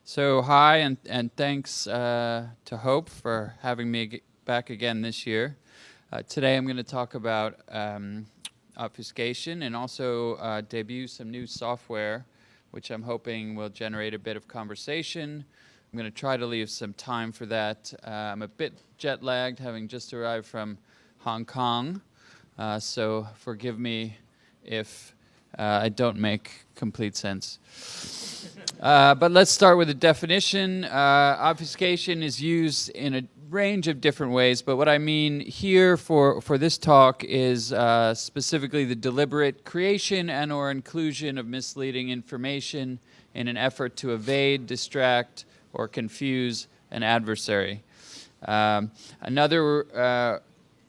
So hi, and thanks to Hope for having me back again this year. Today I'm going to talk about obfuscation and also debut some new software, which I'm hoping will generate a bit of conversation. I'm going to try to leave some time for that. I'm a bit jet-lagged, having just arrived from Hong Kong, so forgive me if I don't make complete sense. But let's start with a definition. Obfuscation is used in a range of different ways, but what I mean here for this talk is specifically the deliberate creation and or inclusion of misleading information in an effort to evade, distract, or confuse an adversary. Another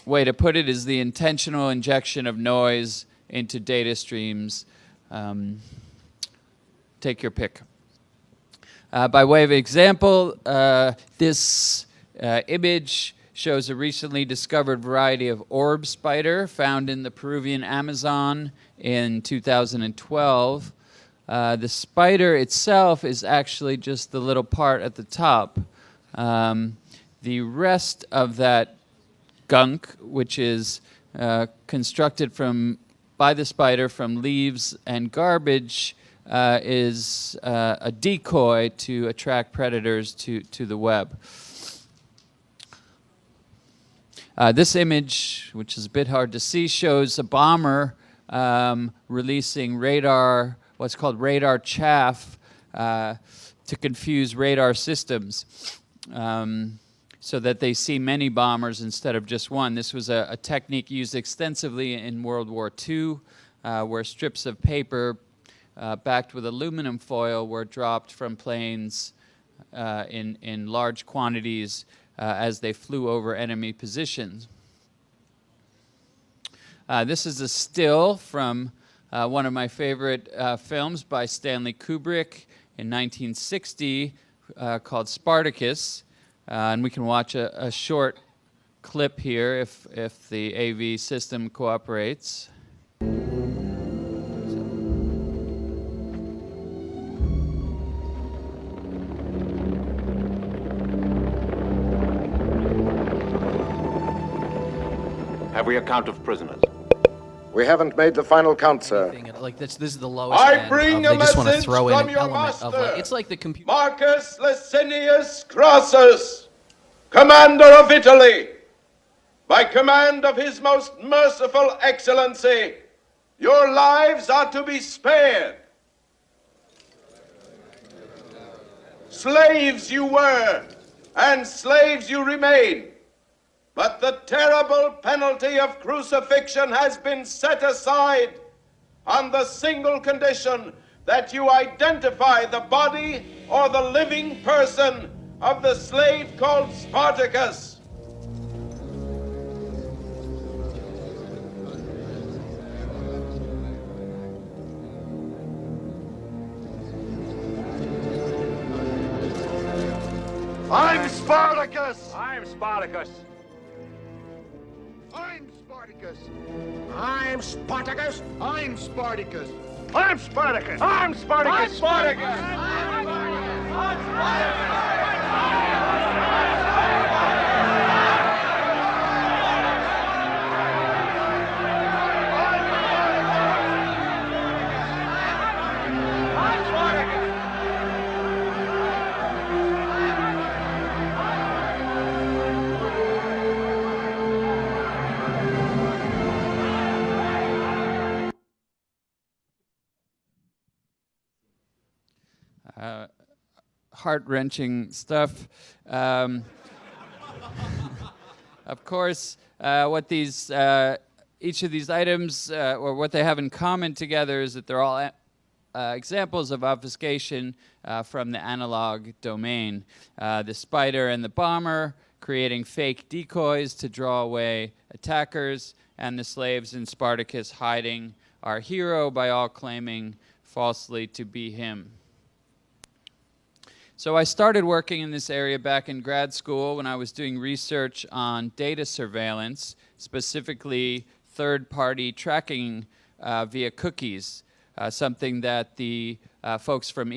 way to put it is the intentional injection of noise into data streams. Take your pick. By way of example, this image shows a recently discovered variety of orb spider found in the Peruvian Amazon in 2012. The spider itself is actually just the little part at the top. The rest of that gunk, which is constructed by the spider from leaves and garbage, is a decoy to attract predators to the web. This image, which is a bit hard to see, shows a bomber releasing radar, what's called radar chaff, to confuse radar systems so that they see many bombers instead of just one. This was a technique used extensively in World War II, where strips of paper backed with aluminum foil were dropped from planes in large quantities as they flew over enemy positions. This is a still from one of my favorite films by Stanley Kubrick in 1960 called Spartacus. And we can watch a short clip here if the AV system cooperates. Have we a count of prisoners? We haven't made the final count, sir. Like this is the lowest I end bring of, a they just want to message throw in from an your element master, of like, it's like the computer. Marcus Licinius Crassus, commander of Italy. By command of his most merciful excellency, your lives are to be spared. Slaves you were, and slaves you remain. But the terrible penalty of crucifixion has been set aside on the single condition that you identify the body or the living person of the slave called Spartacus. I'm Spartacus! I'm Spartacus. I'm Spartacus! I'm Spartacus! I'm Spartacus! I'm Spartacus! I'm Spartacus! I'm Spartacus! Heart-wrenching stuff. Of course, what these each of these items, or what they have in common together, is that they're all examples of obfuscation from the analog domain. The spider and the bomber creating fake decoys to draw away attackers, and the slaves in Spartacus hiding our hero by all claiming falsely to be him. So I started working in this area back in grad school when I was doing research on data surveillance, specifically third-party tracking via cookies, something that the folks from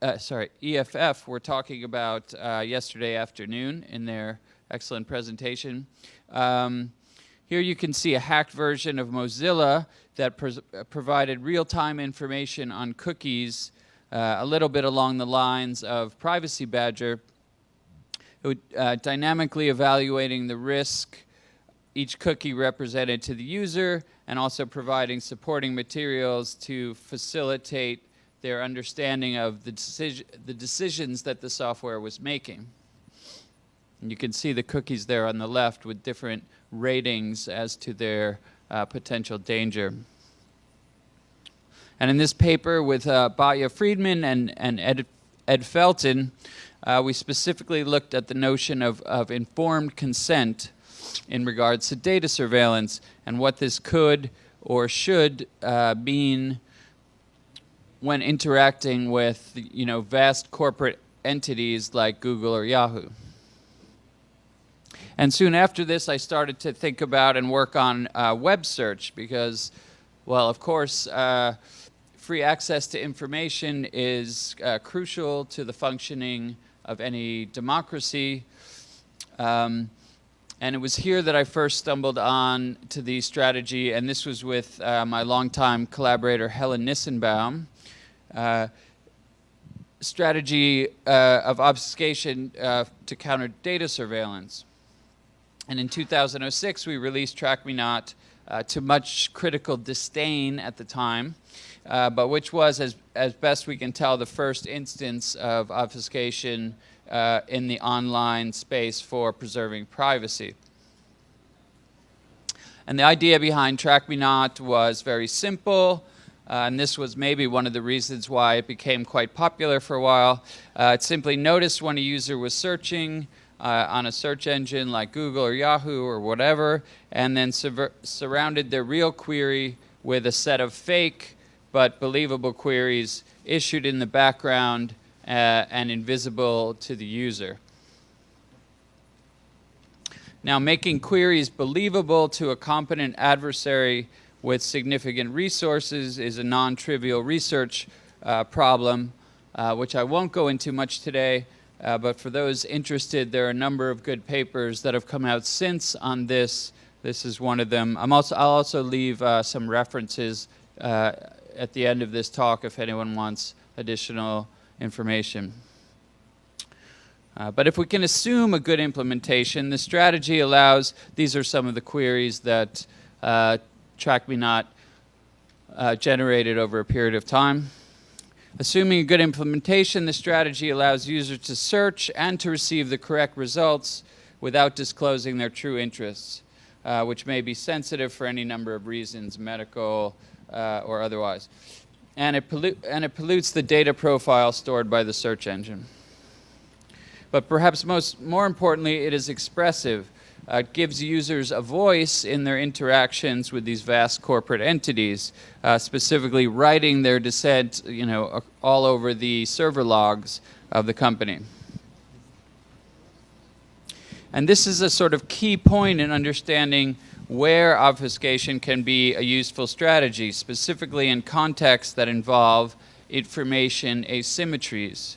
EFF were talking about yesterday afternoon in their excellent presentation. Here you can see a hacked version of Mozilla that provided real-time information on cookies, a little bit along the lines of Privacy Badger, dynamically evaluating the risk each cookie represented to the user, and also providing supporting materials to facilitate their understanding of the decisions that the software was making. And you can see the cookies there on the left with different ratings as to their potential danger. And in this paper with Batya Friedman and Ed Felton, we specifically looked at the notion of informed consent in regards to data surveillance and what this could or should mean when interacting with, vast corporate entities like Google or Yahoo. And soon after this, I started to think about and work on web search because, well, of course, free access to information is crucial to the functioning of any democracy. And it was here that I first stumbled on to the strategy, and this was with my longtime collaborator, Helen Nissenbaum, strategy of obfuscation to counter data surveillance. And in 2006, we released Track Me Not to much critical disdain at the time, but which was, as best we can tell, the first instance of obfuscation in the online space for preserving privacy. And the idea behind Track Me Not was very simple, and this was maybe one of the reasons why it became quite popular for a while. It simply noticed when a user was searching on a search engine like Google or Yahoo or whatever, and then surrounded their real query with a set of fake but believable queries issued in the background and invisible to the user. Now, making queries believable to a competent adversary with significant resources is a non-trivial research problem, which I won't go into much today, but for those interested, there are a number of good papers that have come out since on this. This is one of them. I'll also leave some references at the end of this talk if anyone wants additional information. But if we can assume a good implementation, the strategy allows, these are some of the queries that Track Me Not generated over a period of time. Assuming a good implementation, the strategy allows users to search and to receive the correct results without disclosing their true interests, which may be sensitive for any number of reasons, medical or otherwise. And it pollutes the data profile stored by the search engine. But perhaps more importantly, it is expressive. It gives users a voice in their interactions with these vast corporate entities, specifically writing their dissent, all over the server logs of the company. And this is a sort of key point in understanding where obfuscation can be a useful strategy, specifically in contexts that involve information asymmetries,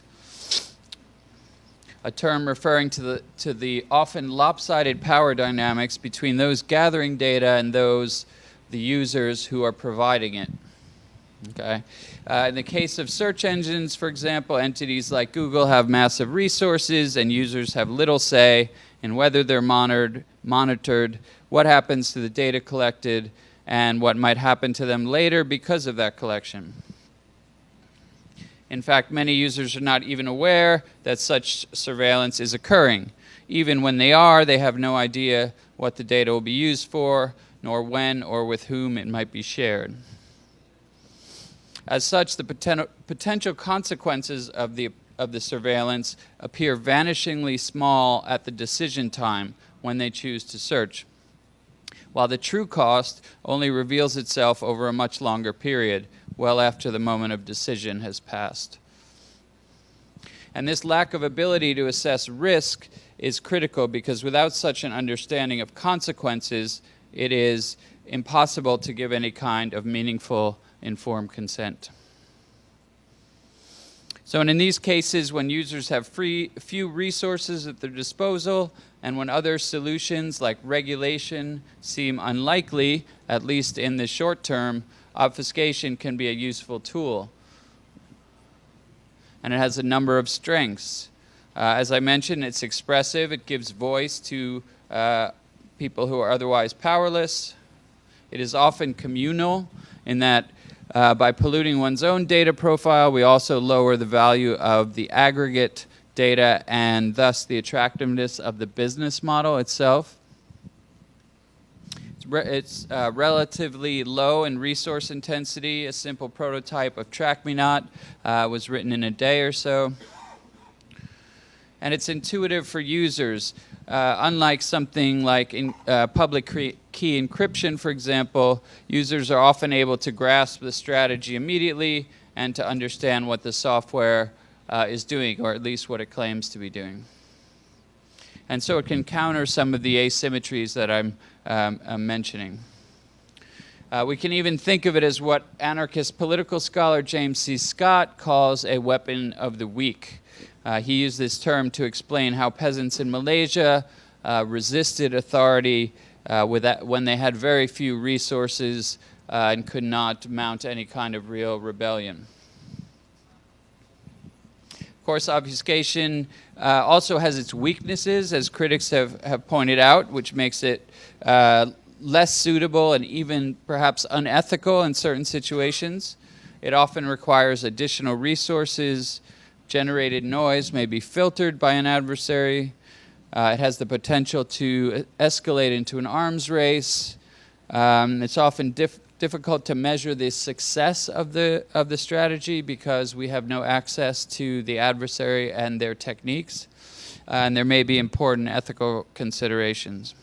a term referring to the often lopsided power dynamics between those gathering data and the users who are providing it. Okay. In the case of search engines, for example, entities like Google have massive resources and users have little say in whether they're monitored, what happens to the data collected, and what might happen to them later because of that collection. In fact, many users are not even aware that such surveillance is occurring. Even when they are, they have no idea what the data will be used for, nor when or with whom it might be shared. As such, the potential consequences of the surveillance appear vanishingly small at the decision time when they choose to search, while the true cost only reveals itself over a much longer period, well after the moment of decision has passed. And this lack of ability to assess risk is critical because without such an understanding of consequences, it is impossible to give any kind of meaningful informed consent. So in these cases, when users have few resources at their disposal, and when other solutions like regulation seem unlikely, at least in the short term, obfuscation can be a useful tool. And it has a number of strengths. As I mentioned, it's expressive. It gives voice to people who are otherwise powerless. It is often communal in that by polluting one's own data profile, we also lower the value of the aggregate data and thus the attractiveness of the business model itself. It's relatively low in resource intensity. A simple prototype of TrackMeNot was written in a day or so. And it's intuitive for users. Unlike something like public key encryption, for example, users are often able to grasp the strategy immediately and to understand what the software is doing, or at least what it claims to be doing. And so it can counter some of the asymmetries that I'm mentioning. We can even think of it as what anarchist political scholar James C. Scott calls a weapon of the weak. He used this term to explain how peasants in Malaysia resisted authority when they had very few resources and could not mount any kind of real rebellion. Of course, obfuscation also has its weaknesses, as critics have pointed out, which makes it less suitable and even perhaps unethical in certain situations. It often requires additional resources. Generated noise may be filtered by an adversary. It has the potential to escalate into an arms race. It's often difficult to measure the success of the strategy because we have no access to the adversary and their techniques. And there may be important ethical considerations.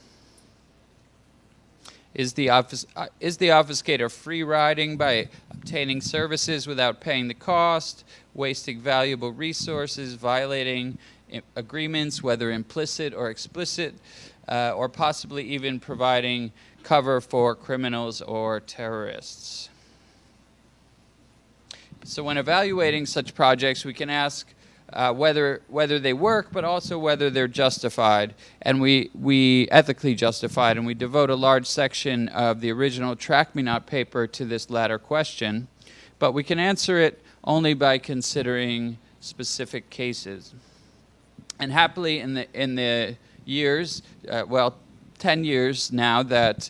Is the obfuscator free riding by obtaining services without paying the cost, wasting valuable resources, violating agreements, whether implicit or explicit, or possibly even providing cover for criminals or terrorists? So when evaluating such projects, we can ask whether they work, but also whether they're justified, and we ethically justified, and we devote a large section of the original TrackMeNot paper to this latter question, but we can answer it only by considering specific cases. And happily, in the years, 10 years now that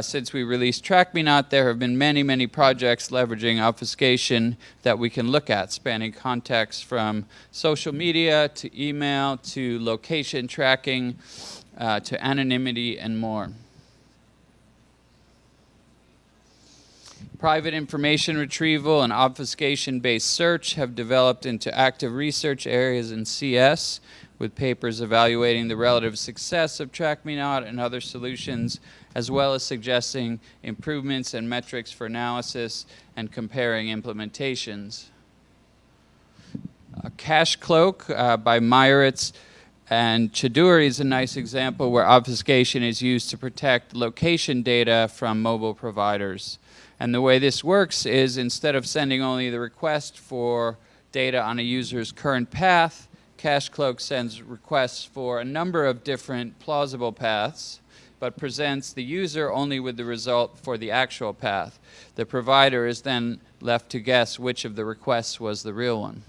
since we released TrackMeNot, there have been many, many projects leveraging obfuscation that we can look at, spanning contexts from social media to email to location tracking to anonymity and more. Private information retrieval and obfuscation-based search have developed into active research areas in CS, with papers evaluating the relative success of TrackMeNot and other solutions, as well as suggesting improvements and metrics for analysis and comparing implementations. Cache Cloak by Meyerowitz and Chiduri is a nice example where obfuscation is used to protect location data from mobile providers. And the way this works is, instead of sending only the request for data on a user's current path, Cache Cloak sends requests for a number of different plausible paths, but presents the user only with the result for the actual path. The provider is then left to guess which of the requests was the real one.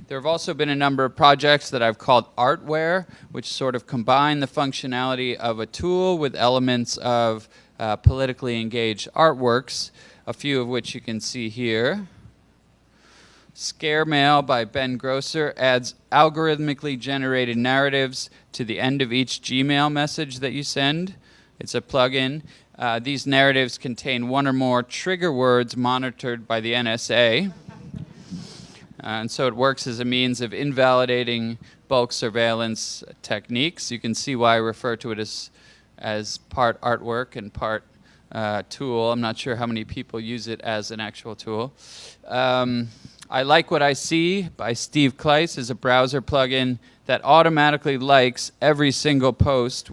There have also been a number of projects that I've called artware, which sort of combine the functionality of a tool with elements of politically engaged artworks, a few of which you can see here. Scare Mail by Ben Grosser adds algorithmically generated narratives to the end of each Gmail message that you send. It's a plugin. These narratives contain one or more trigger words monitored by the NSA. And so it works as a means of invalidating bulk surveillance techniques. You can see why I refer to it as part artwork and part tool. I'm not sure how many people use it as an actual tool. I Like What I See by Steve Kleiss is a browser plugin that automatically likes every single post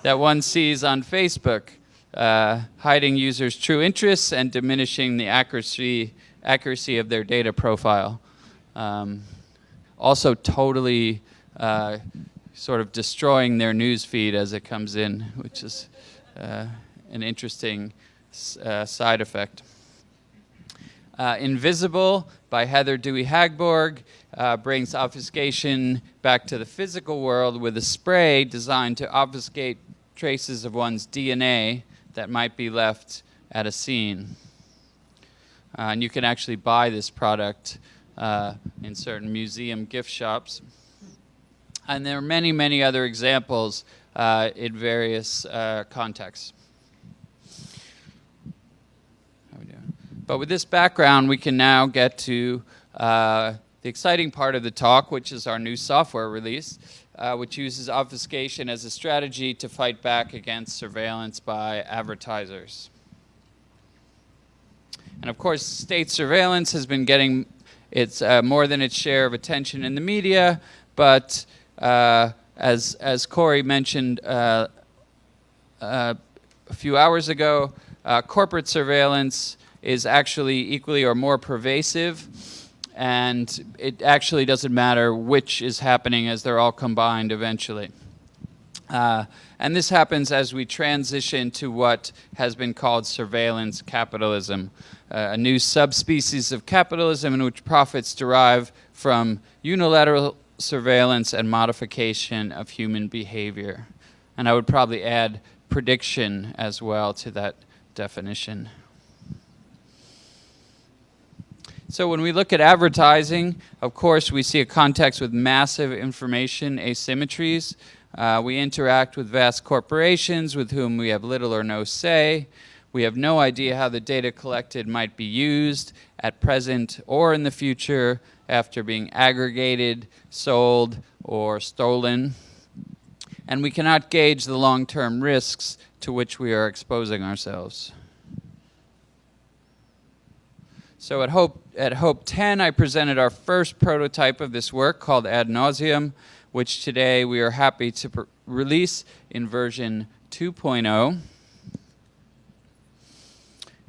that one sees on Facebook. hiding users' true interests and diminishing the accuracy of their data profile. Also totally sort of destroying their news feed as it comes in, which is an interesting side effect. Invisible by Heather Dewey Hagborg brings obfuscation back to the physical world with a spray designed to obfuscate traces of one's DNA that might be left at a scene. And you can actually buy this product in certain museum gift shops. And there are many, many other examples in various contexts. But with this background, we can now get to the exciting part of the talk, which is our new software release, which uses obfuscation as a strategy to fight back against surveillance by advertisers. And of course, state surveillance has been getting more than its share of attention in the media, but as Corey mentioned a few hours ago, corporate surveillance is actually equally or more pervasive, and it actually doesn't matter which is happening, as they're all combined eventually. And this happens as we transition to what has been called surveillance capitalism, a new subspecies of capitalism in which profits derive from unilateral surveillance and modification of human behavior. And I would probably add prediction as well to that definition. So when we look at advertising, of course, we see a context with massive information asymmetries. We interact with vast corporations with whom we have little or no say. We have no idea how the data collected might be used at present or in the future after being aggregated, sold, or stolen. And we cannot gauge the long-term risks to which we are exposing ourselves. So at Hope 10, I presented our first prototype of this work called Ad Nauseam, which today we are happy to release in version 2.0.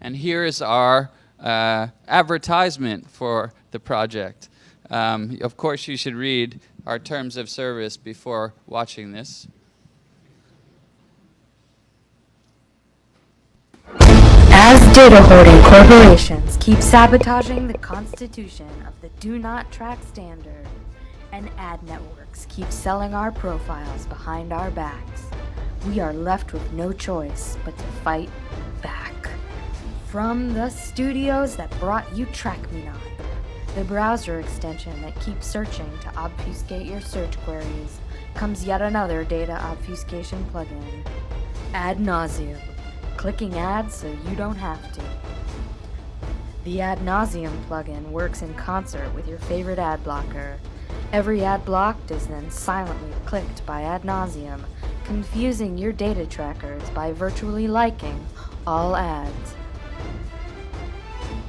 And here is our advertisement for the project. Of course, you should read our terms of service before watching this. As data-hoarding corporations keep sabotaging the constitution of the Do Not Track standard, and ad networks keep selling our profiles behind our backs, we are left with no choice but to fight back. From the studios that brought you TrackMeNot, the browser extension that keeps searching to obfuscate your search queries, comes yet another data obfuscation plugin, Ad Nauseam. Clicking ads so you don't have to. The Ad Nauseam plugin works in concert with your favorite ad blocker. Every ad blocked is then silently clicked by Ad Nauseam, confusing your data trackers by virtually liking all ads.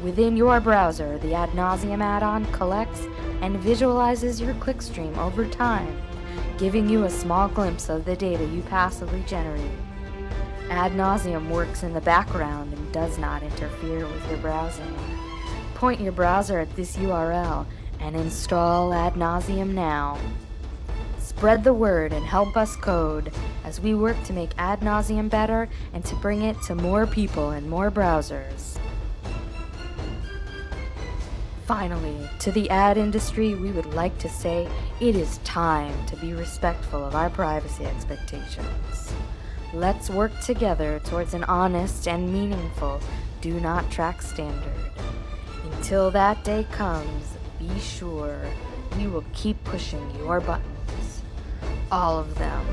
Within your browser, the Ad Nauseam add-on collects and visualizes your clickstream over time, giving you a small glimpse of the data you passively generate. Ad Nauseam works in the background and does not interfere with your browsing. Point your browser at this URL and install Ad Nauseam now. Spread the word and help us code as we work to make Ad Nauseam better and to bring it to more people and more browsers. Finally, to the ad industry, we would like to say it is time to be respectful of our privacy expectations. Let's work together towards an honest and meaningful Do Not Track standard. Until that day comes, be sure we will keep pushing your buttons. All of them.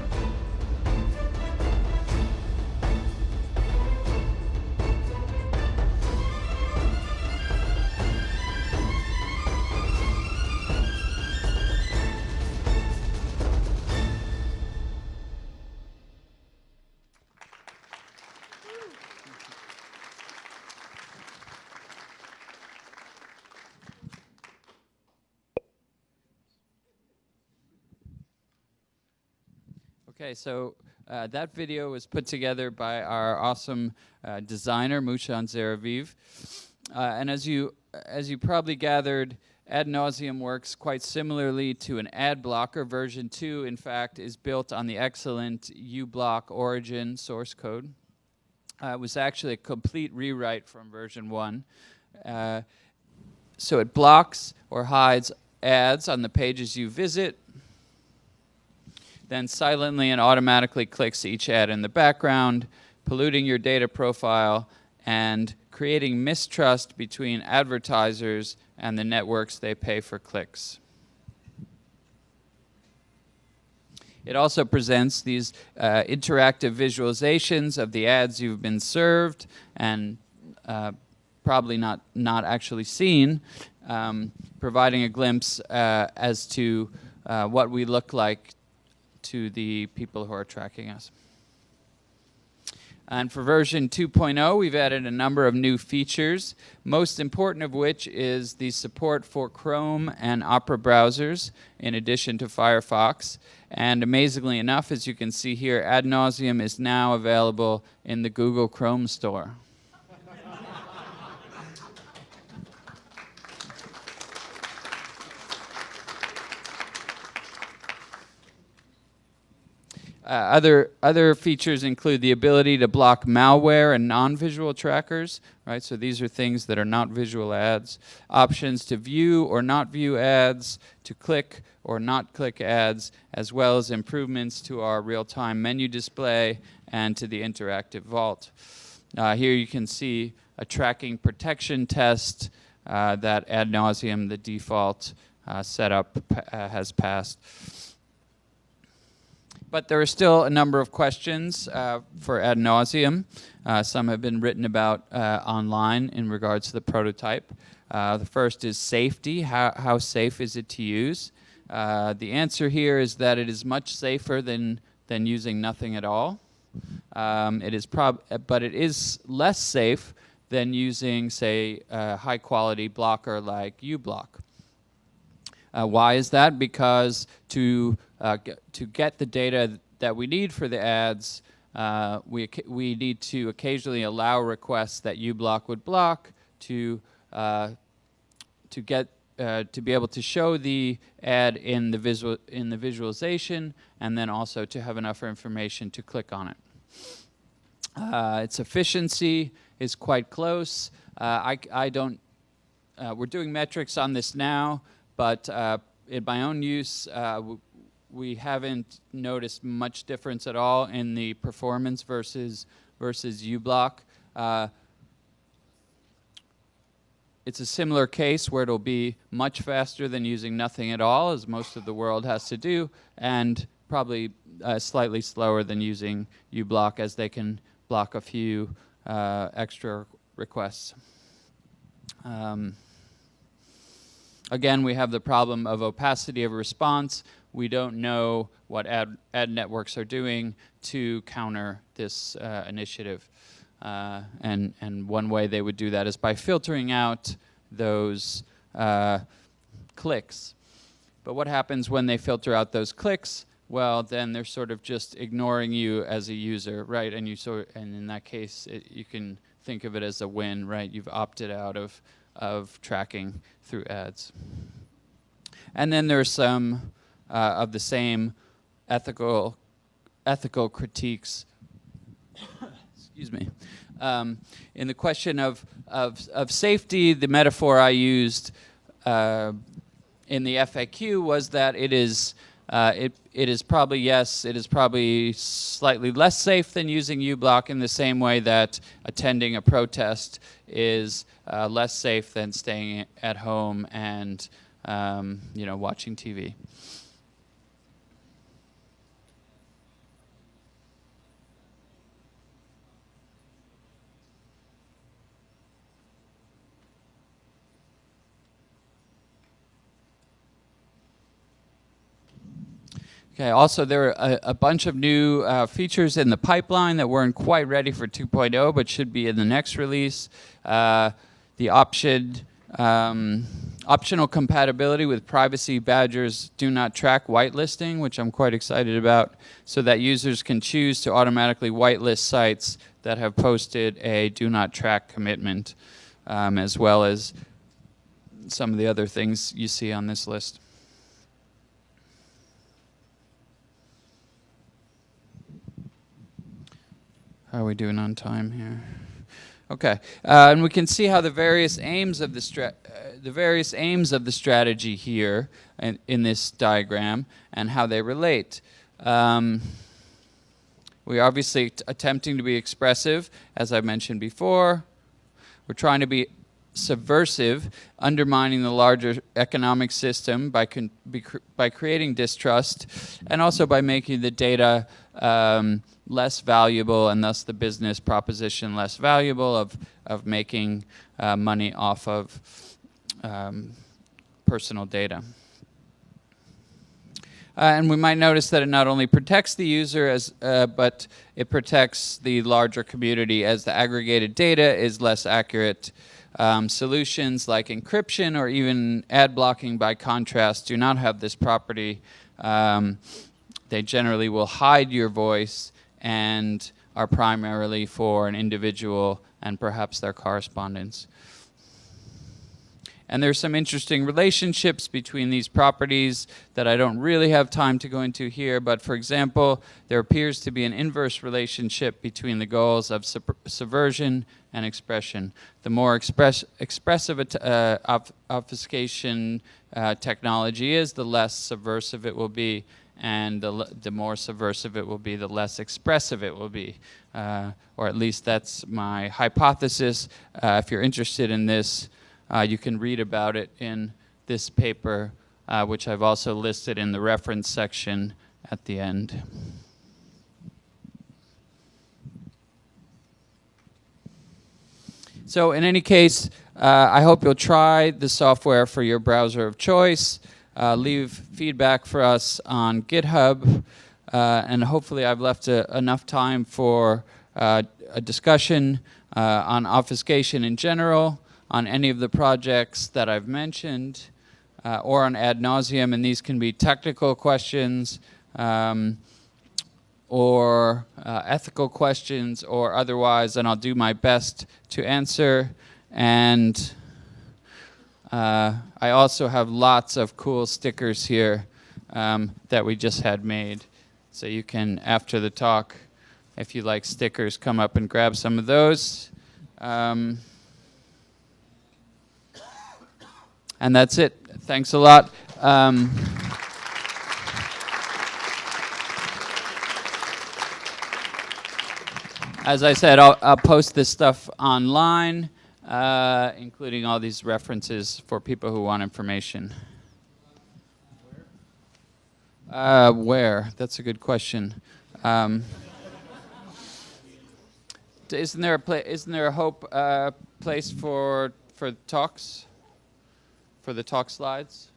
Okay, so That video was put together by our awesome designer, Mushan Zeraviv. And as you probably gathered, ad nauseum works quite similarly to an ad blocker. Version 2, in fact, is built on the excellent uBlock origin source code. It was actually a complete rewrite from version 1. So it blocks or hides ads on the pages you visit, then silently and automatically clicks each ad in the background, polluting your data profile and creating mistrust between advertisers and the networks they pay for clicks. It also presents these interactive visualizations of the ads you've been served and probably not actually seen, providing a glimpse as to what we look like to the people who are tracking us. And for version 2.0, we've added a number of new features, most important of which is the support for Chrome and Opera browsers, in addition to Firefox. And amazingly enough, as you can see here, ad nauseum is now available in the Google Chrome store. Other features include the ability to block malware and non-visual trackers, right? So these are things that are not visual ads. Options to view or not view ads, to click or not click ads, as well as improvements to our real-time menu display and to the interactive vault. Here you can see a tracking protection test that ad nauseum, the default setup, has passed. But there are still a number of questions for ad nauseum. Some have been written about online in regards to the prototype. The first is safety. How safe is it to use? The answer here is that it is much safer than using nothing at all. But it is less safe than using, say, a high-quality blocker like uBlock. Why is that? Because to get the data that we need for the ads, we need to occasionally allow requests that uBlock would block to be able to show the ad in the visualization, and then also to have enough information to click on it. Its efficiency is quite close. We're doing metrics on this now, but in my own use, we haven't noticed much difference at all in the performance versus uBlock. It's a similar case where it'll be much faster than using nothing at all, as most of the world has to do, and probably slightly slower than using uBlock, as they can block a few extra requests. Again, we have the problem of opacity of response. We don't know what ad networks are doing to counter this initiative. And one way they would do that is by filtering out those clicks. But what happens when they filter out those clicks? Well, then they're sort of just ignoring you as a user, right? And in that case, you can think of it as a win, right? You've opted out of tracking through ads. And then there's some of the same ethical critiques. Excuse me. In the question of safety, the metaphor I used in the FAQ was that it is probably slightly less safe than using uBlock, in the same way that attending a protest is less safe than staying at home and watching TV. Okay, also there are a bunch of new features in the pipeline that weren't quite ready for 2.0 but should be in the next release. The option Optional compatibility with privacy badgers do not track whitelisting, which I'm quite excited about, so that users can choose to automatically whitelist sites that have posted a do not track commitment, as well as some of the other things you see on this list. How are we doing on time here? Okay, and we can see how the various aims of the strategy here in this diagram and how they relate. We're obviously attempting to be expressive, as I mentioned before. We're trying to be subversive, undermining the larger economic system by creating distrust, and also by making the data less valuable, and thus the business proposition less valuable of making money off of personal data. And we might notice that it not only protects the user, but it protects the larger community, as the aggregated data is less accurate. Solutions like encryption or even ad blocking, by contrast, do not have this property. They generally will hide your voice and are primarily for an individual and perhaps their correspondence. And there's some interesting relationships between these properties that I don't really have time to go into here, but for example, there appears to be an inverse relationship between the goals of subversion and expression. The more expressive obfuscation technology is, the less subversive it will be, and the more subversive it will be, the less expressive it will be. Or at least that's my hypothesis. If you're interested in this, you can read about it in this paper, which I've also listed in the reference section at the end. So in any case, I hope you'll try the software for your browser of choice. Leave feedback for us on GitHub, and hopefully I've left enough time for a discussion on obfuscation in general, on any of the projects that I've mentioned, or on ad nauseum, and these can be technical questions, or ethical questions, or otherwise, and I'll do my best to answer. And I also have lots of cool stickers here that we just had made. So you can, after the talk, if you like stickers, come up and grab some of those. And that's it. Thanks a lot. As I said, I'll post this stuff online, including all these references for people who want information. Where? That's a good question. Isn't there a hope place for talks? For the talk slides?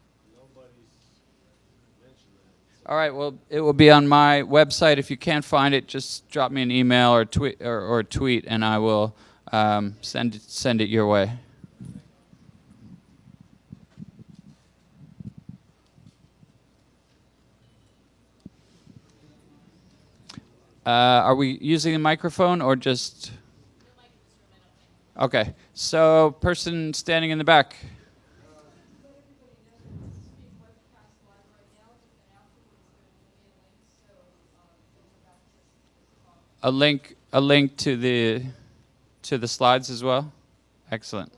All right. Well, it will be on my website. If you can't find it, just drop me an email or tweet, and I will send it your way. Are we using a microphone or just? Okay. So, person standing in the back. A link to the slides as well? Excellent.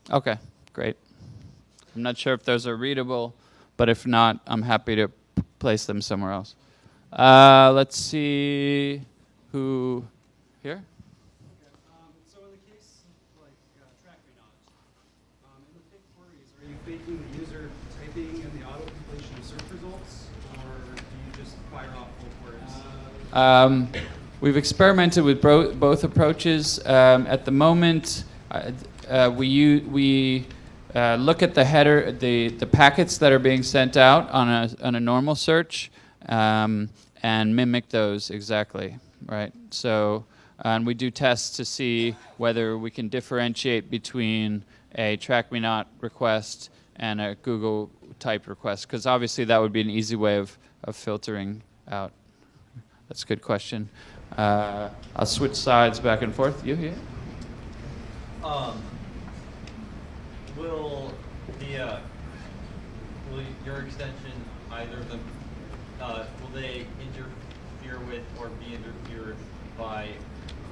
Okay, great. I'm not sure if those are readable, but if not, I'm happy to place them somewhere else. Let's see who here? So in the case of like tracking knowledge, in the fake queries, are you faking the user typing in the auto-completion of search results, or do you just fire off full queries? We've experimented with both approaches. At the moment, we look at the header, the packets that are being sent out on a normal search, and mimic those exactly. right? So, and we do tests to see whether we can differentiate between a track me not request and a Google type request, because obviously that would be an easy way of filtering out. That's a good question. I'll switch sides back and forth. You here? Will your extension, either of them, will they interfere with or be interfered by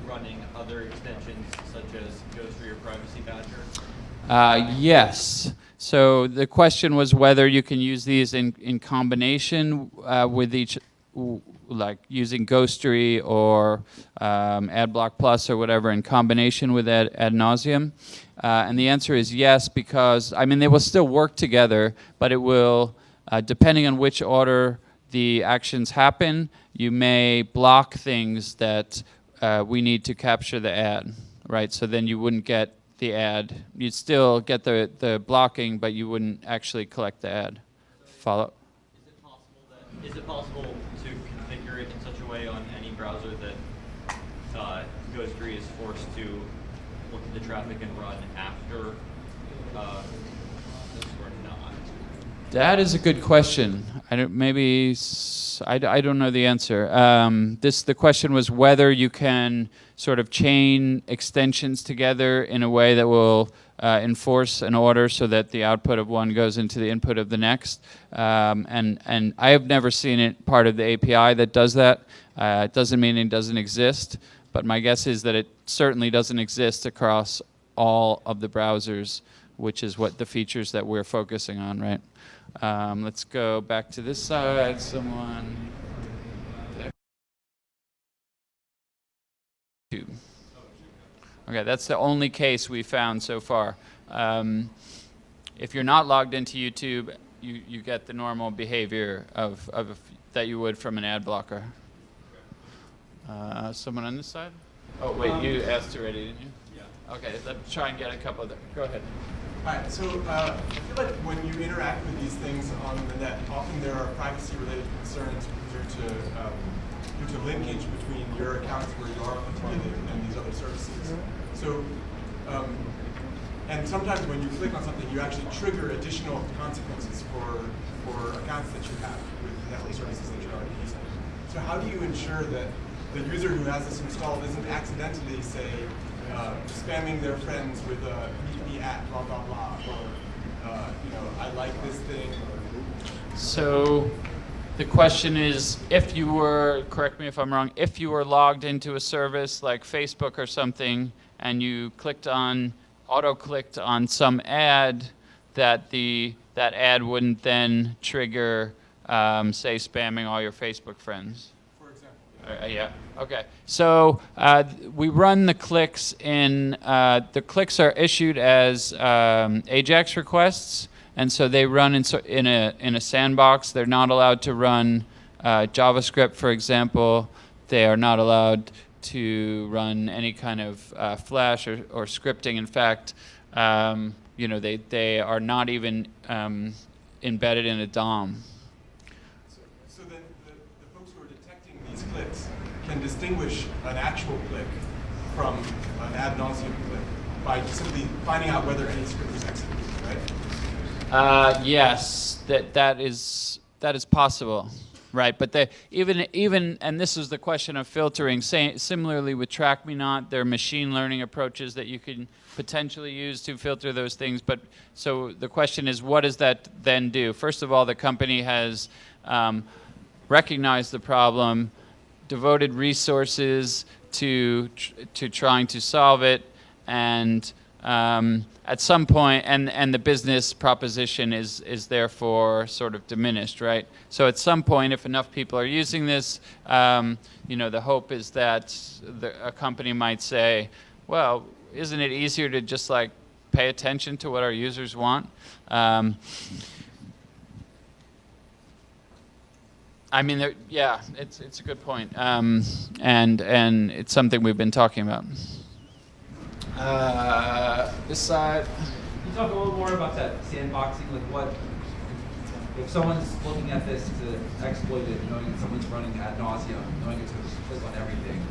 running other extensions such as Ghostry or Privacy Badger? Yes. So the question was whether you can use these in combination with each, like using Ghostry or AdBlock Plus or whatever in combination with ad nauseum. And the answer is yes, because, I mean, they will still work together, but it will, depending on which order the actions happen, you may block things that we need to capture the ad, right? So then you wouldn't get the ad. You'd still get the blocking, but you wouldn't actually collect the ad. Follow? Is it possible to configure it in such a way on any browser that Ghostry is forced to look at the traffic and run after this or not? That is a good question. I don't know the answer. The question was whether you can sort of chain extensions together in a way that will enforce an order so that the output of one goes into the input of the next. And I have never seen it part of the API that does that. It doesn't mean it doesn't exist, but my guess is that it certainly doesn't exist across all of the browsers, which is what the features that we're focusing on, right? Let's go back to this side. Someone there. Okay, that's the only case we found so far. If you're not logged into YouTube, you get the normal behavior of that you would from an ad blocker. Someone on this side? Oh wait, you asked already, didn't you? Yeah. Okay, let's try and get a couple of them. Go ahead. Hi, so I feel like when you interact with these things on the net, often there are privacy-related concerns due to linkage between your accounts where you are affiliated and these other services. So, and sometimes when you click on something, you actually trigger additional consequences for accounts that you have with network services that you're already using. So how do you ensure that the user who has this installed isn't accidentally, say, spamming their friends with a meet me at blah blah blah, or I like this thing. So the question is, if you were, correct me if I'm wrong, if you were logged into a service like Facebook or something, and you auto-clicked on some ad, that ad wouldn't then trigger, say, spamming all your Facebook friends. For example. Yeah. Okay. So we run the clicks in. The clicks are issued as AJAX requests, and so they run in a sandbox. They're not allowed to run JavaScript, for example. They are not allowed to run any kind of Flash or scripting. In fact, they are not even embedded in a DOM. So then the folks who are detecting these clicks can distinguish an actual click from an ad nauseum click by simply finding out whether any script was executed, right? Yes, that is possible, right? But even and this is the question of filtering. Similarly with Track Me Not, there are machine learning approaches that you can potentially use to filter those things. But so the question is, what does that then do? First of all, the company has recognized the problem, devoted resources to trying to solve it, and at some point, and the business proposition is therefore sort of diminished, right? So at some point, if enough people are using this, the hope is that a company might say, well, isn't it easier to just like pay attention to what our users want? I mean, it's a good point, and it's something we've been talking about. This side. Can you talk a little more about that sandboxing? Like what? if someone's looking at this to exploit it, knowing that someone's running ad nauseum, knowing it's going to click on everything,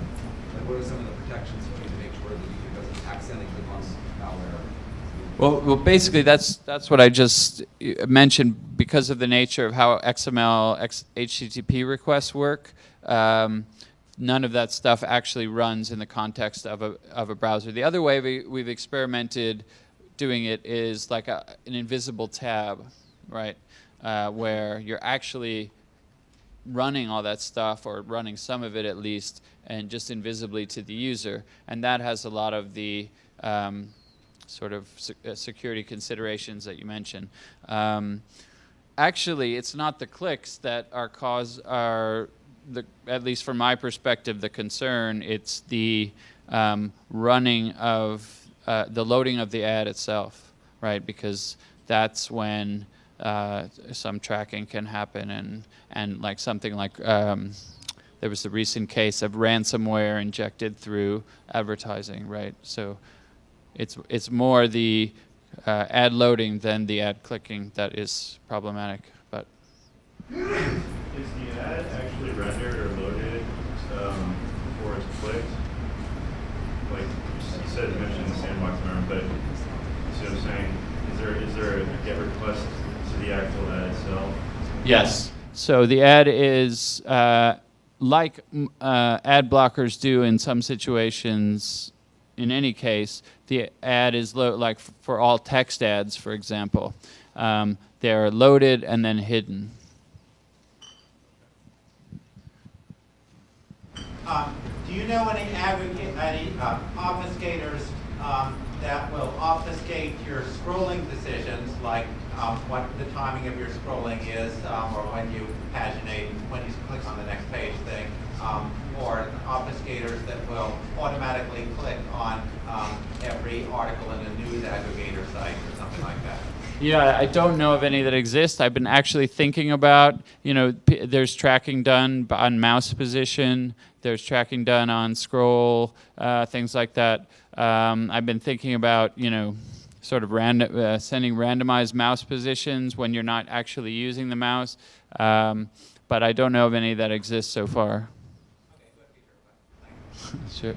like what are some of the protections you need to make sure that the user doesn't accidentally click on malware? Well, basically, that's what I just mentioned. Because of the nature of how XML, HTTP requests work, none of that stuff actually runs in the context of a browser. The other way we've experimented doing it is like an invisible tab, right, where you're actually running all that stuff, or running some of it at least, and just invisibly to the user. And that has a lot of the sort of security considerations that you mentioned. Actually, it's not the clicks that are at least from my perspective, the concern. It's the running of the loading of the ad itself, right? Because that's when some tracking can happen, and like something like there was the recent case of ransomware injected through advertising, right? So it's more the ad loading than the ad clicking that is problematic. But is the ad actually rendered or loaded before it's clicked? Like you said, you mentioned the sandbox environment, but you see what I'm saying? Is there a GET request to the actual ad itself? yes. So the ad is like ad blockers do in some situations. In any case, the ad is like for all text ads, for example. They're loaded and then hidden. Do you know any obfuscators that will obfuscate your scrolling decisions, like what the timing of your scrolling is, or when you paginate, when you click on the next page thing, or obfuscators that will automatically click on every article in a news aggregator site or something like that? Yeah, I don't know of any that exist. I've been actually thinking about, there's tracking done on mouse position. There's tracking done on scroll, things like that. I've been thinking about, sort of sending randomized mouse positions when you're not actually using the mouse. But I don't know of any that exist so far. Sure.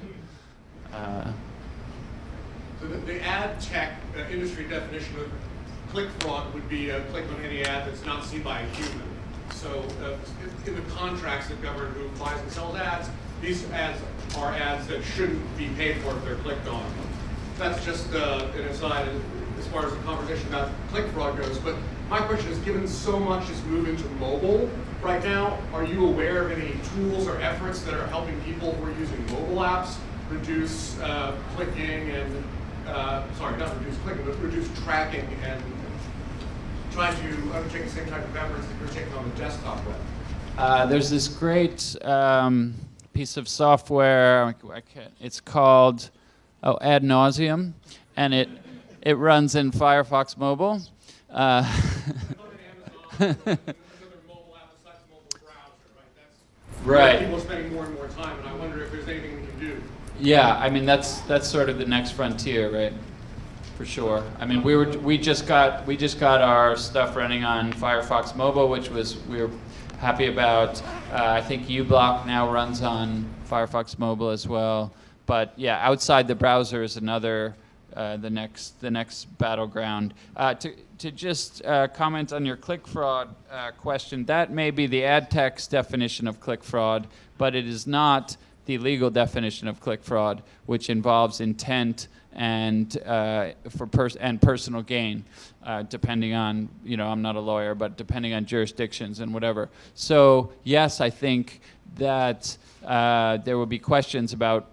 So the ad tech industry definition of click fraud would be a click on any ad that's not seen by a human. So in the contracts that govern who buys and sells ads, these ads are ads that shouldn't be paid for if they're clicked on. That's just an aside as far as the conversation about click fraud goes. But my question is, given so much is moving to mobile right now, are you aware of any tools or efforts that are helping people who are using mobile apps reduce clicking and, sorry, not reduce clicking, but reduce tracking and trying to undertake the same type of efforts that you're taking on the desktop web? There's this great piece of software. It's called Ad Nauseam, and it runs in Firefox Mobile. Right. People are spending more and more time, and I wonder if there's anything we can do. Yeah, I mean that's sort of the next frontier, right? For sure. I mean we just got our stuff running on Firefox Mobile, which we were happy about. I think uBlock now runs on Firefox Mobile as well. But yeah, outside the browser is another the next battleground. To just comment on your click fraud question, that may be the ad tech's definition of click fraud, but it is not the legal definition of click fraud, which involves intent and personal gain, depending on, I'm not a lawyer, but depending on jurisdictions and whatever. So yes, I think that there will be questions about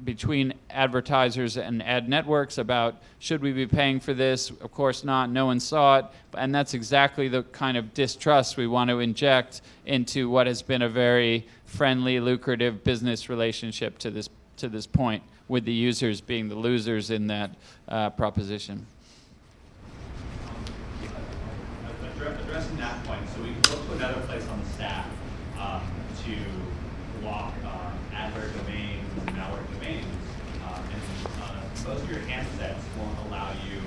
between advertisers and ad networks about should we be paying for this? Of course not. No one saw it, and that's exactly the kind of distrust we want to inject into what has been a very friendly, lucrative business relationship to this point, with the users being the losers in that proposition. Addressing that point, so we can go to another place on the stack to block adware domains and malware domains, and most of your handsets won't allow you,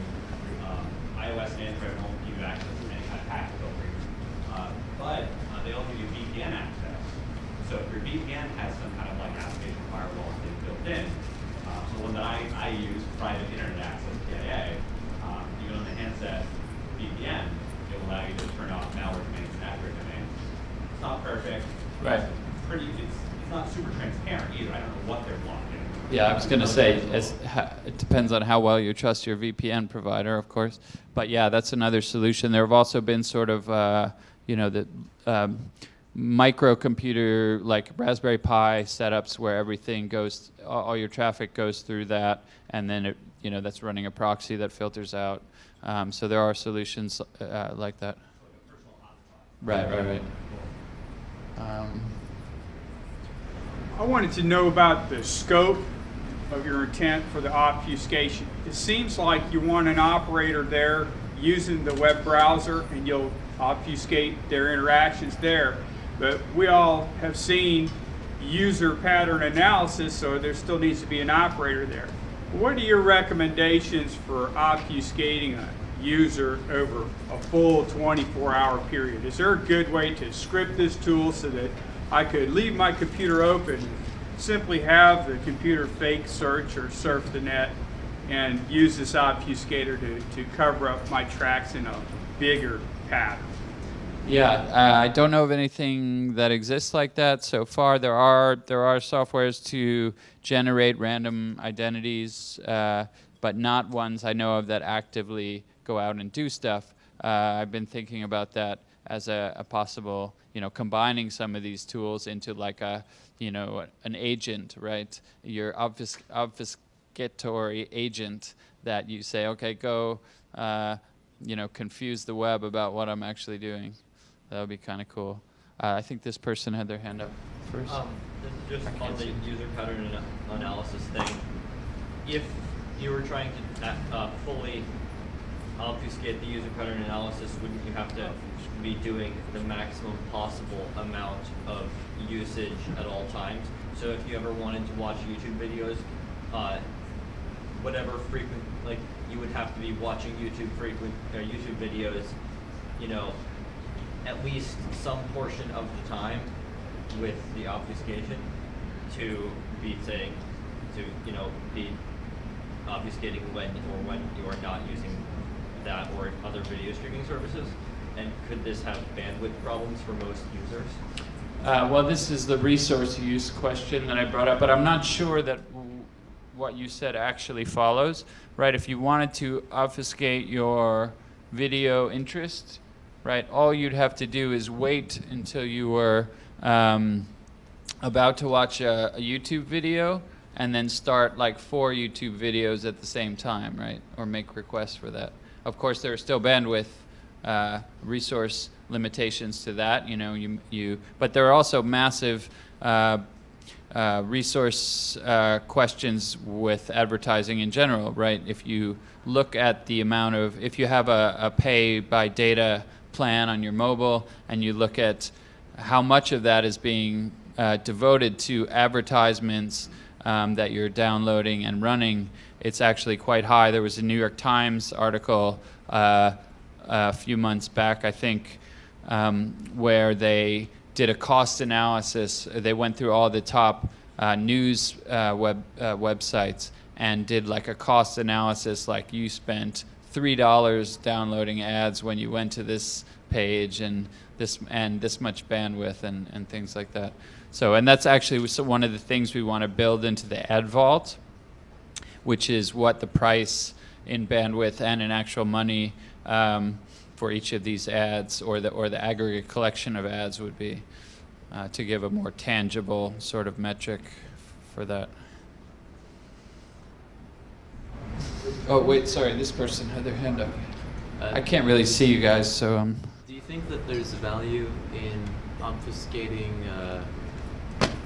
iOS and Android won't give you access to any kind of packet filtering. in. So the one that I use, private internet access, PIA, even on the handset VPN, it will allow you to turn off malware domains and accurate domains. It's not perfect. Right. It's not super transparent either. I don't know what they're blocking. Yeah, I was going to say, it depends on how well you trust your VPN provider, of course. But yeah, that's another solution. There have also been sort of, the microcomputer, like Raspberry Pi setups where everything goes, all your traffic goes through that, and then that's running a proxy that filters out. So there are solutions like that. Right. I wanted to know about the scope of your intent for the obfuscation. It seems like you want an operator there using the web browser and you'll obfuscate their interactions there. But we all have seen user pattern analysis, so there still needs to be an operator there. What are your recommendations for obfuscating a user over a full 24-hour period? Is there a good way to script this tool so that I could leave my computer open, simply have the computer fake search or surf the net and use this obfuscator to cover up my tracks in a bigger pattern? Yeah, I don't know of anything that exists like that so far. There are softwares to generate random identities, but not ones I know of that actively go out and do stuff. I've been thinking about that as a possible, combining some of these tools into like an agent, right? Your obfuscatory agent that you say, okay, go, confuse the web about what I'm actually doing. That would be kind of cool. I think this person had their hand up first. This is just on the user pattern analysis thing. If you were trying to fully obfuscate the user pattern analysis, wouldn't you have to be doing the maximum possible amount of usage at all times? So if you ever wanted to watch YouTube videos, whatever frequent, like you would have to be watching YouTube videos, at least some portion of the time with the obfuscation to be saying, be obfuscating when you are not using that or other video streaming services. And could this have bandwidth problems for most users? Well, this is the resource use question that I brought up, but I'm not sure that what you said actually follows, right? If you wanted to obfuscate your video interest, right, all you'd have to do is wait until you were about to watch a YouTube video and then start like 4 YouTube videos at the same time, right? Or make requests for that. Of course, there are still bandwidth resource limitations to that, but there are also massive resource questions with advertising in general, right? If you look at the amount of, if you have a pay by data plan on your mobile and you look at how much of that is being devoted to advertisements that you're downloading and running, it's actually quite high. There was a New York Times article a few months back, I think, where they did a cost analysis. They went through all the top news websites and did like a cost analysis, like you spent $3 downloading ads when you went to this page and this much bandwidth and things like that. So, and that's actually one of the things we want to build into the ad vault, which is what the price in bandwidth and in actual money for each of these ads or the aggregate collection of ads would be, to give a more tangible sort of metric for that. Oh wait, sorry, this person had their hand up. I can't really see you guys, so Do you think that there's value in obfuscating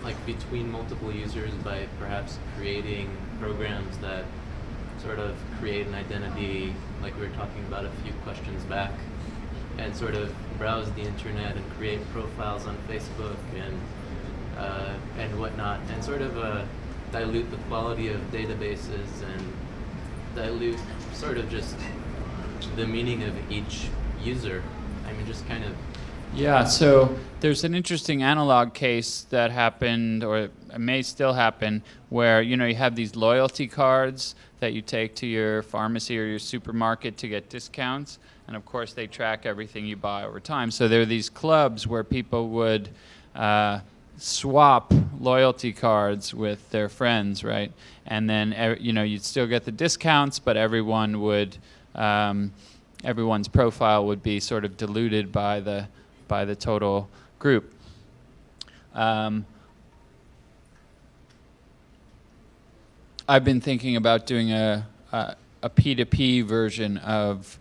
like between multiple users by perhaps creating programs that sort of create an identity, like we were talking about a few questions back, and sort of browse the internet and create profiles on Facebook and whatnot, and sort of dilute the quality of databases and dilute sort of just the meaning of each user? I mean, just kind of Yeah, so there's an interesting analog case that happened, or it may still happen, where you have these loyalty cards that you take to your pharmacy or your supermarket to get discounts, and of course they track everything you buy over time. So there are these clubs where people would swap loyalty cards with their friends, right? And then you'd still get the discounts, but everyone would everyone's profile would be sort of diluted by the total group. I've been thinking about doing a P2P version of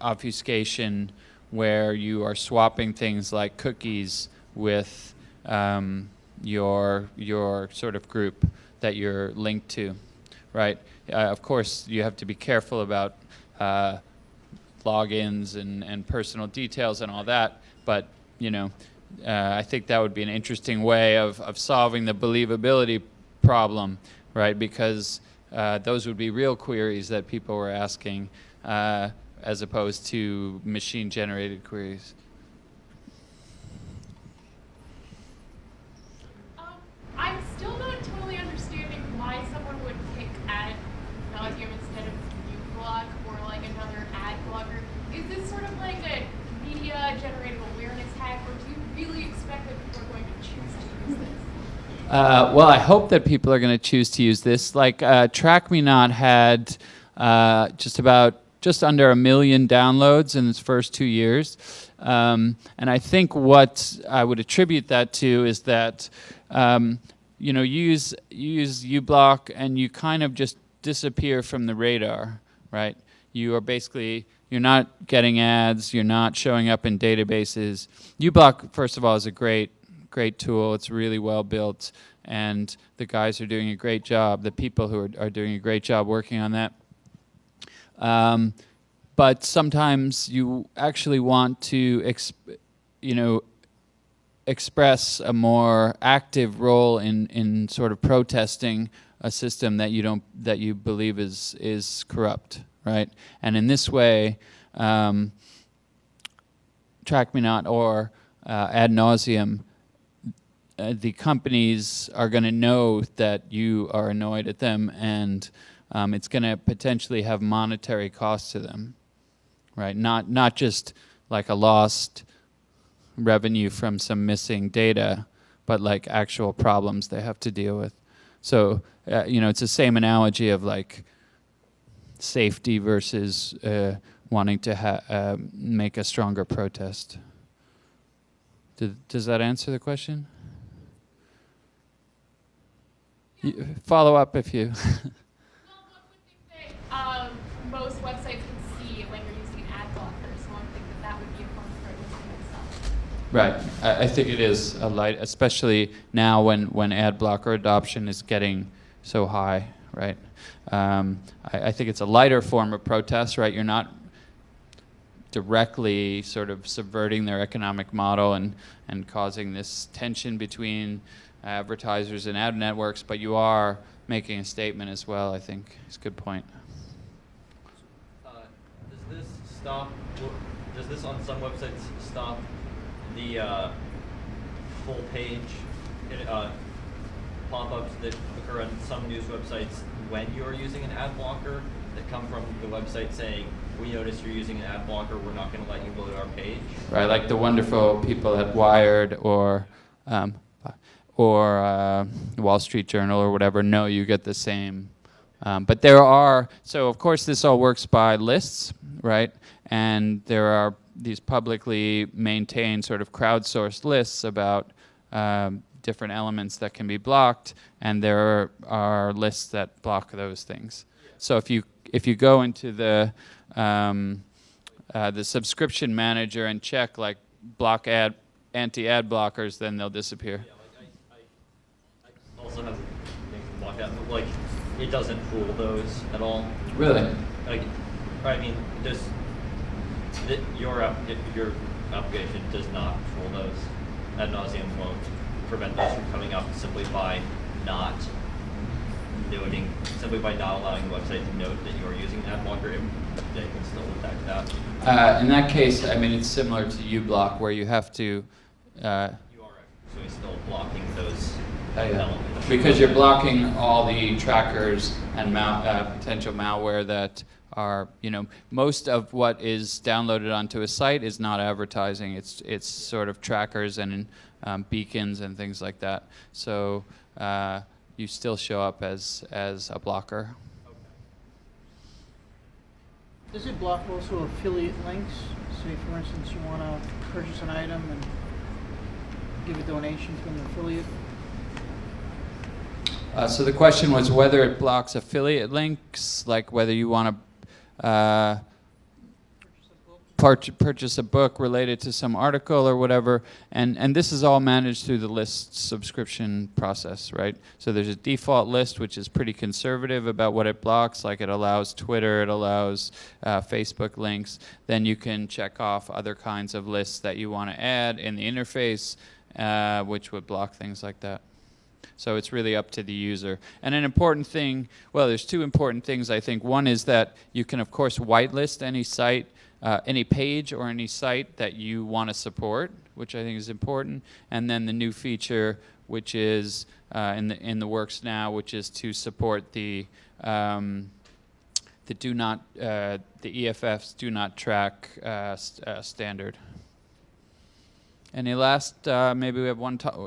obfuscation, where you are swapping things like cookies with your sort of group that you're linked to, right? Of course, you have to be careful about logins and personal details and all that, but I think that would be an interesting way of solving the believability problem, right? Because those would be real queries that people were asking, as opposed to machine-generated queries. I'm still not totally understanding why someone would pick ad nauseum instead of uBlock or like another ad blocker. Is this sort of like a media-generated awareness hack, or do you really expect that people are going to choose to use this? Well, I hope that people are going to choose to use this. Like TrackMeNot had just under 1 million downloads in its first 2 years. And I think what I would attribute that to is that you use uBlock and you kind of just disappear from the radar, right? You're not getting ads, you're not showing up in databases. uBlock, first of all, is a great tool. It's really well built, and the guys are doing a great job. The people who are doing a great job working on that. But sometimes you actually want to express a more active role in sort of protesting a system that you believe is corrupt, right? And in this way, TrackMeNot or ad nauseum, the companies are going to know that you are annoyed at them, and it's going to potentially have monetary costs to them, right? Not just like a lost revenue from some missing data, but like actual problems they have to deal with. So it's the same analogy of like safety versus wanting to make a stronger protest. Does that answer the question? Follow up if you. Well, one would think that most websites can see when you're using an ad blocker, so one would think that would be a form of protesting itself. Right. I think it is a light, especially now when ad blocker adoption is getting so high, right? I think it's a lighter form of protest, right? You're not directly sort of subverting their economic model and causing this tension between advertisers and ad networks, but you are making a statement as well, I think. It's a good point. Does this on some websites stop the full page pop-ups that occur on some news websites when you're using an ad blocker that come from the website saying, we notice you're using an ad blocker, we're not going to let you load our page? Right, like the wonderful people at Wired or Wall Street Journal or whatever know you get the same. But there are, so of course this all works by lists, right? And there are these publicly maintained sort of crowdsourced lists about different elements that can be blocked, and there are lists that block those things. So if you go into the subscription manager and check like block anti-ad blockers, then they'll disappear. Yeah, I also have things to block out, but like it doesn't fool those at all. Really? Like, I mean, your application does not fool those. Ad nauseum won't prevent those from coming up simply by not noting, simply by not allowing the website to note that you're using an ad blocker, they can still detect that? In that case, I mean, it's similar to uBlock where you have to. You are right. So he's still blocking those Yeah. elements. Because you're blocking all the trackers and potential malware that are, most of what is downloaded onto a site is not advertising. It's sort of trackers and beacons and things like that. So you still show up as a blocker. Does it block also affiliate links? Say, for instance, you want to purchase an item and give a donation to an affiliate? So the question was whether it blocks affiliate links, like whether you want to purchase a book related to some article or whatever, and this is all managed through the list subscription process, right? So there's a default list which is pretty conservative about what it blocks, like it allows Twitter, it allows Facebook links. Then you can check off other kinds of lists that you want to add in the interface, which would block things like that. So it's really up to the user. And an important thing, well, there's two important things, I think. One is that you can, of course, whitelist any site, any page or any site that you want to support, which I think is important. And then the new feature, which is in the works now, which is to support the EFF's do not track standard. Any last, maybe we have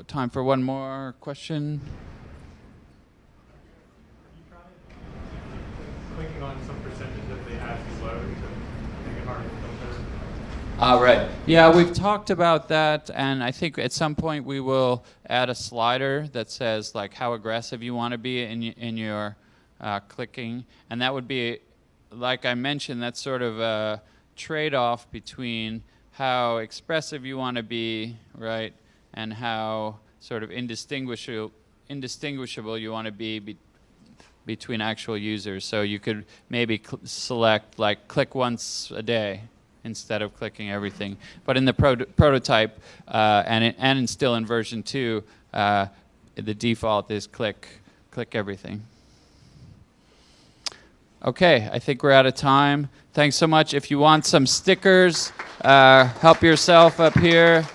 time for one more question. Clicking on some percentage of the ads you load to make it harder to filter. Right. Yeah, we've talked about that, and I think at some point we will add a slider that says like how aggressive you want to be in your clicking, and that would be, like I mentioned, that's sort of a trade-off between how expressive you want to be, right, and how sort of indistinguishable you want to be between actual users. So you could maybe select like click once a day instead of clicking everything. But in the prototype and still in version 2, the default is click everything. Okay, I think we're out of time. Thanks so much. If you want some stickers, help yourself up here.